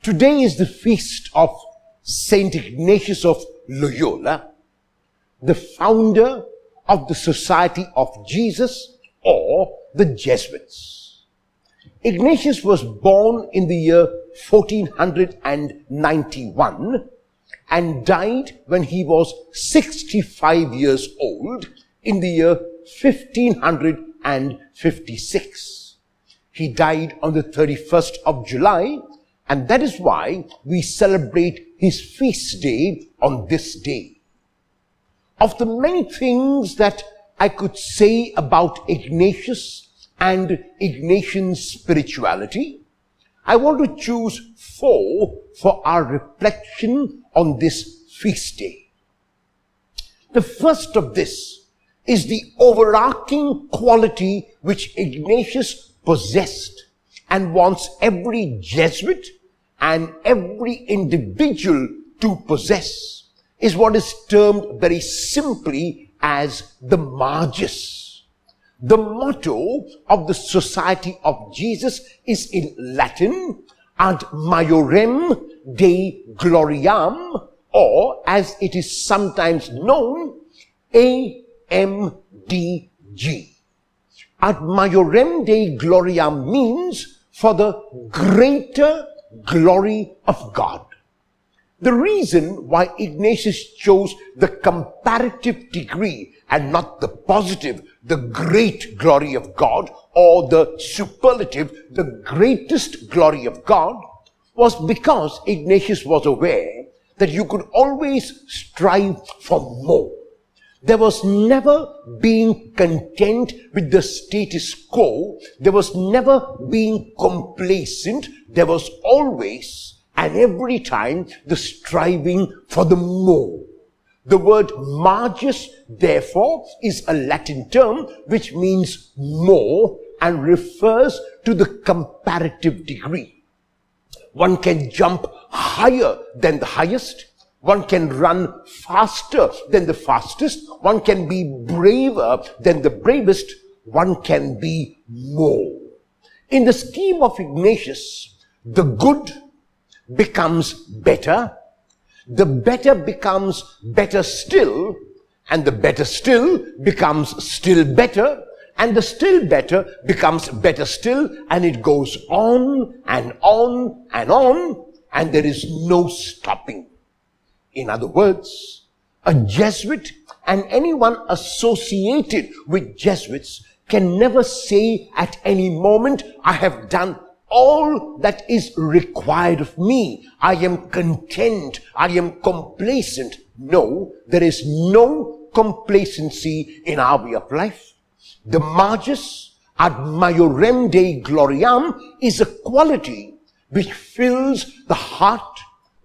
Today is the feast of St. Ignatius of Loyola, the founder of the Society of Jesus, or the Jesuits. Ignatius was born in the year 1491 and died when he was 65 years old in the year 1556. He died on the 31st of July, and that is why we celebrate his feast day on this day. Of the many things that I could say about Ignatius and Ignatian spirituality, I want to choose 4 for our reflection on this feast day. The first of this is the overarching quality which Ignatius possessed and wants every Jesuit and every individual to possess, is what is termed very simply as the Majus. The motto of the Society of Jesus is in Latin, Ad Majorem Dei Gloriam, or as it is sometimes known, AMDG. Ad Majorem Dei Gloriam means for the greater glory of God. The reason why Ignatius chose the comparative degree and not the positive, the great glory of God, or the superlative, the greatest glory of God, was because Ignatius was aware that you could always strive for more. There was never being content with the status quo. There was never being complacent. There was always and every time the striving for the more. The word Majus, therefore, is a Latin term which means more and refers to the comparative degree. One can jump higher than the highest. One can run faster than the fastest. One can be braver than the bravest. One can be more. In the scheme of Ignatius, the good becomes better, the better becomes better still, and the better still becomes still better, and the still better becomes better still, and it goes on and on and on, and there is no stopping. In other words, a Jesuit and anyone associated with Jesuits can never say at any moment, I have done all that is required of me. I am content. I am complacent. No, there is no complacency in our way of life. The Majus ad Majorem Dei Gloriam is a quality which fills the heart,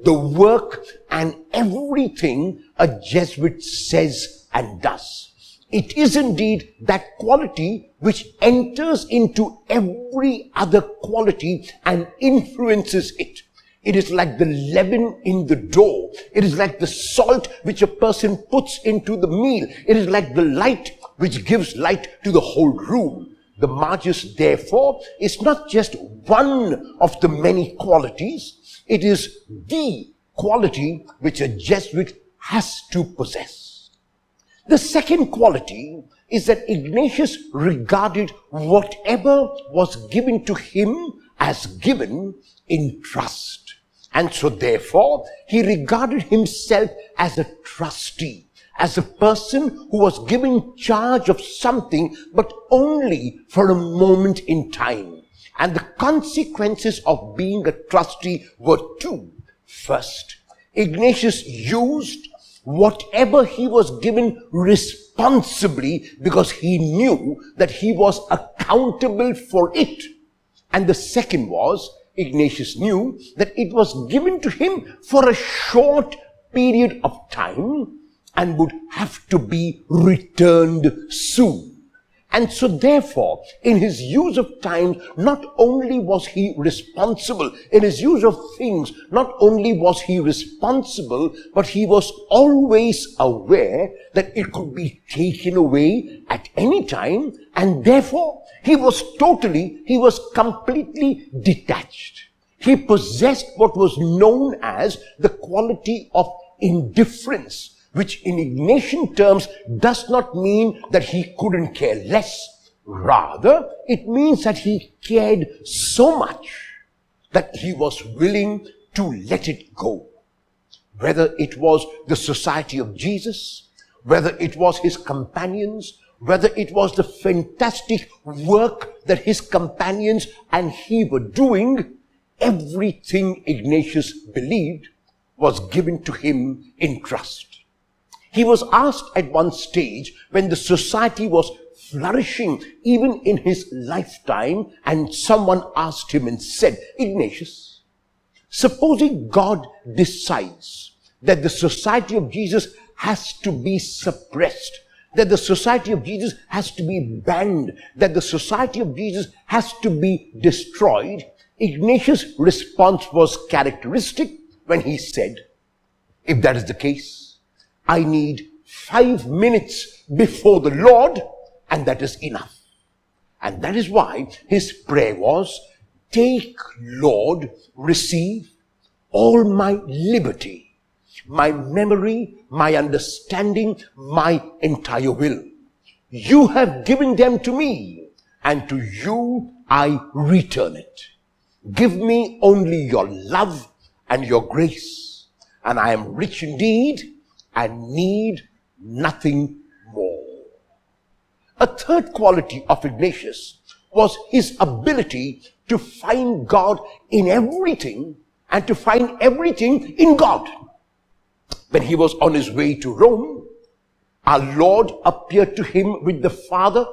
the work, and everything a Jesuit says and does. It is indeed that quality which enters into every other quality and influences it. It is like the leaven in the dough. It is like the salt which a person puts into the meal. It is like the light which gives light to the whole room. The Majus, therefore, is not just one of the many qualities. It is the quality which a Jesuit has to possess. The second quality is that Ignatius regarded whatever was given to him as given in trust. And so therefore, he regarded himself as a trustee, as a person who was given charge of something, but only for a moment in time. And the consequences of being a trustee were 2. First, Ignatius used whatever he was given responsibly because he knew that he was accountable for it. And the second was, Ignatius knew that it was given to him for a short period of time and would have to be returned soon. And so therefore, in his use of time, not only was he responsible, in his use of things, not only was he responsible, but he was always aware that it could be taken away at any time, and therefore he was completely detached. He possessed what was known as the quality of indifference, which in Ignatian terms does not mean that he couldn't care less. Rather, it means that he cared so much that he was willing to let it go. Whether it was the society of Jesus, whether it was his companions, whether it was the fantastic work that his companions and he were doing, everything Ignatius believed was given to him in trust. He was asked at one stage, when the society was flourishing even in his lifetime, and someone asked him and said, "Ignatius, supposing God decides that the society of Jesus has to be suppressed, that the society of Jesus has to be banned, that the society of Jesus has to be destroyed," Ignatius' response was characteristic when he said, "If that is the case, I need 5 minutes before the Lord, and that is enough." And that is why his prayer was, "Take, Lord, receive all my liberty, my memory, my understanding, my entire will. You have given them to me, and to you I return it. Give me only your love and your grace, and I am rich indeed and need nothing more." A third quality of Ignatius was his ability to find God in everything and to find everything in God. When he was on his way to Rome, our Lord appeared to him with the Father,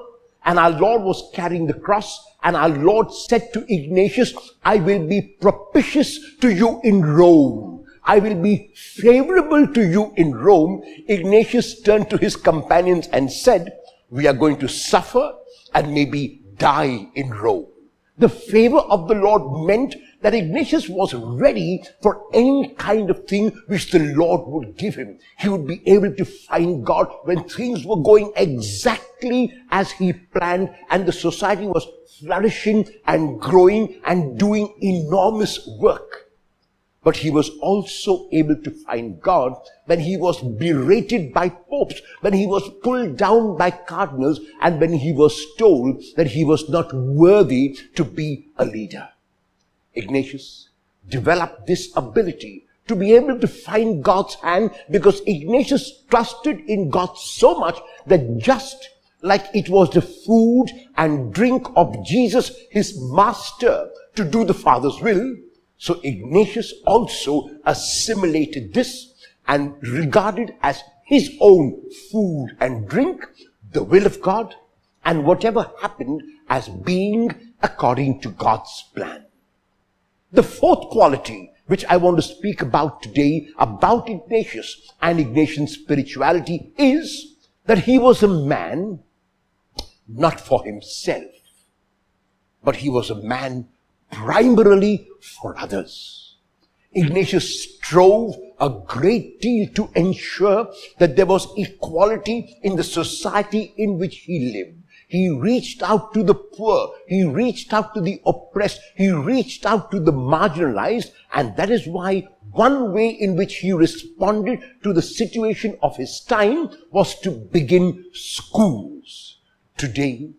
and our Lord was carrying the cross, and our Lord said to Ignatius, "I will be propitious to you in Rome. I will be favorable to you in Rome." Ignatius turned to his companions and said, "We are going to suffer and maybe die in Rome." The favor of the Lord meant that Ignatius was ready for any kind of thing which the Lord would give him. He would be able to find God when things were going exactly as he planned, and the society was flourishing and growing and doing enormous work. But he was also able to find God when he was berated by popes, when he was pulled down by cardinals, and when he was told that he was not worthy to be a leader. Ignatius developed this ability to be able to find God's hand, because Ignatius trusted in God so much that just like it was the food and drink of Jesus, his master, to do the Father's will, so Ignatius also assimilated this and regarded as his own food and drink the will of God, and whatever happened as being according to God's plan. The fourth quality which I want to speak about today about Ignatius and Ignatian spirituality is that he was a man not for himself, but he was a man primarily for others. Ignatius strove a great deal to ensure that there was equality in the society in which he lived. He reached out to the poor, he reached out to the oppressed, he reached out to the marginalized, and that is why one way in which he responded to the situation of his time was to begin schools. Today,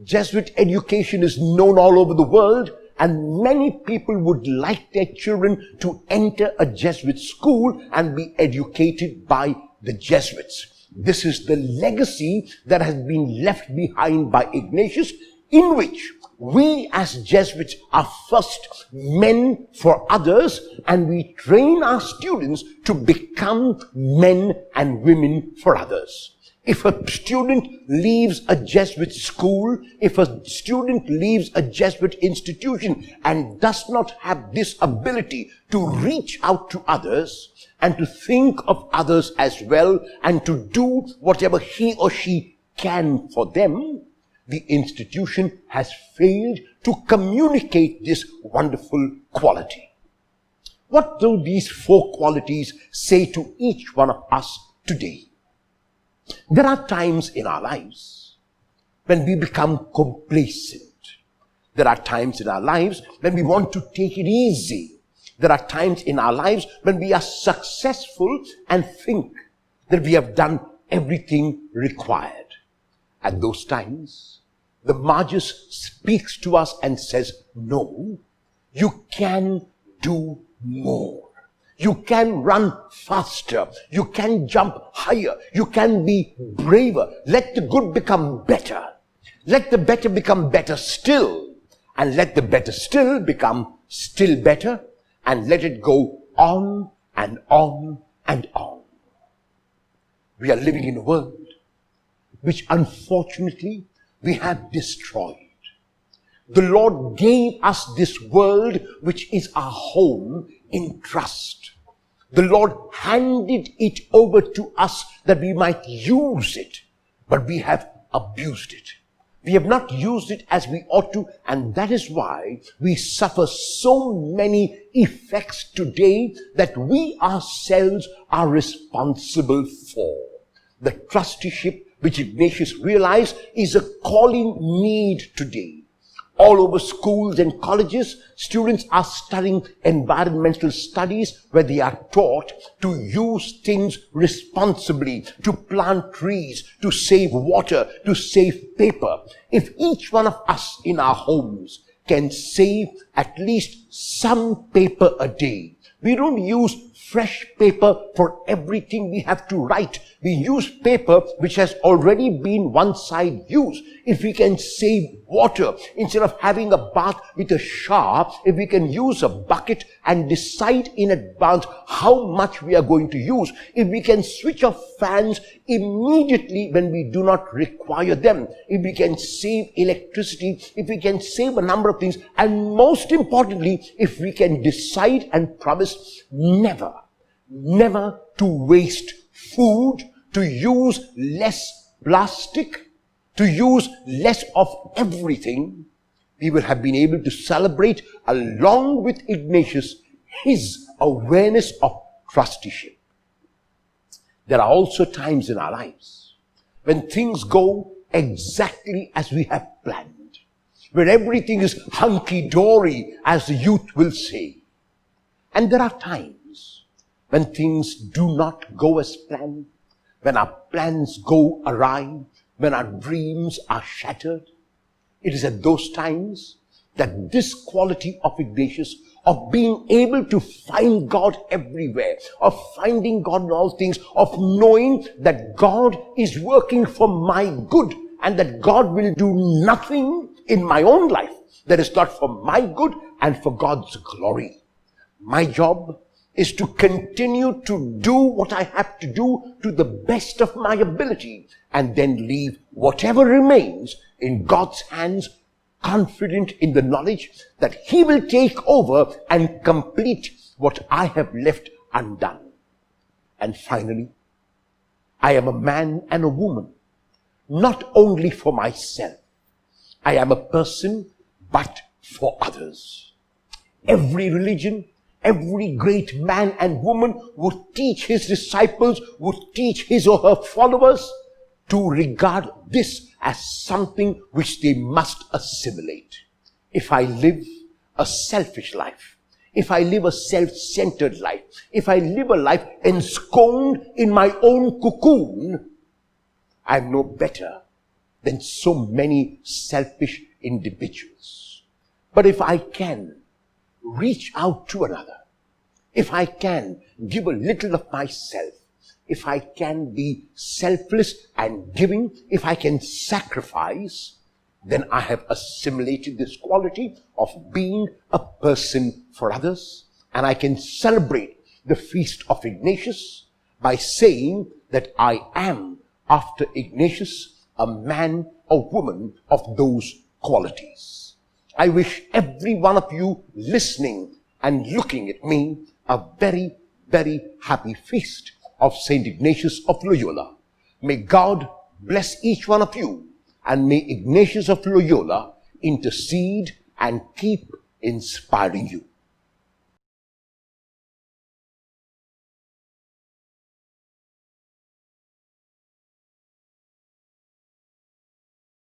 Jesuit education is known all over the world, and many people would like their children to enter a Jesuit school and be educated by the Jesuits. This is the legacy that has been left behind by Ignatius, in which we as Jesuits are first men for others, and we train our students to become men and women for others. If a student leaves a Jesuit school, if a student leaves a Jesuit institution and does not have this ability to reach out to others and to think of others as well and to do whatever he or she can for them, the institution has failed to communicate this wonderful quality. What do these four qualities say to each one of us today? There are times in our lives when we become complacent, There are times in our lives when we want to take it easy. There are times in our lives when we are successful and think that we have done everything required. At those times, the Magus speaks to us and says, no, you can do more. You can run faster. You can jump higher. You can be braver. Let the good become better. Let the better become better still. And let the better still become still better. And let it go on and on and on. We are living in a world which unfortunately we have destroyed. The Lord gave us this world which is our home in trust. The Lord handed it over to us that we might use it, but we have abused it. We have not used it as we ought to, and that is why we suffer so many effects today that we ourselves are responsible for. The trusteeship which Ignatius realized is a calling need today. All over schools and colleges, students are studying environmental studies where they are taught to use things responsibly, to plant trees, to save water, to save paper. If each one of us in our homes can save at least some paper a day, we don't use fresh paper for everything we have to write. We use paper which has already been one side used. If we can save water, instead of having a bath with a shower, if we can use a bucket and decide in advance how much we are going to use, if we can switch off fans immediately when we do not require them, if we can save electricity, if we can save a number of things, and most importantly, if we can decide and promise never to waste food, to use less plastic, to use less of everything, we will have been able to celebrate, along with Ignatius, his awareness of trusteeship. There are also times in our lives when things go exactly as we have planned, where everything is hunky-dory, as the youth will say. And there are times when things do not go as planned, when our plans go awry, when our dreams are shattered. It is at those times that this quality of Ignatius, of being able to find God everywhere, of finding God in all things, of knowing that God is working for my good and that God will do nothing in my own life that is not for my good and for God's glory. My job is to continue to do what I have to do to the best of my ability, and then leave whatever remains in God's hands, confident in the knowledge that He will take over and complete what I have left undone. And finally, I am a man and a woman, not only for myself. I am a person, but for others. Every religion, every great man and woman would teach his disciples, would teach his or her followers to regard this as something which they must assimilate. If I live a selfish life, if I live a self-centered life, if I live a life ensconced in my own cocoon, I'm no better than so many selfish individuals. But if I can reach out to another, if I can give a little of myself, if I can be selfless and giving, if I can sacrifice, then I have assimilated this quality of being a person for others, and I can celebrate the feast of Ignatius by saying that I am, after Ignatius, a man or woman of those qualities. I wish every one of you listening and looking at me a very, very happy feast of St. Ignatius of Loyola. May God bless each one of you, and may Ignatius of Loyola intercede and keep inspiring you.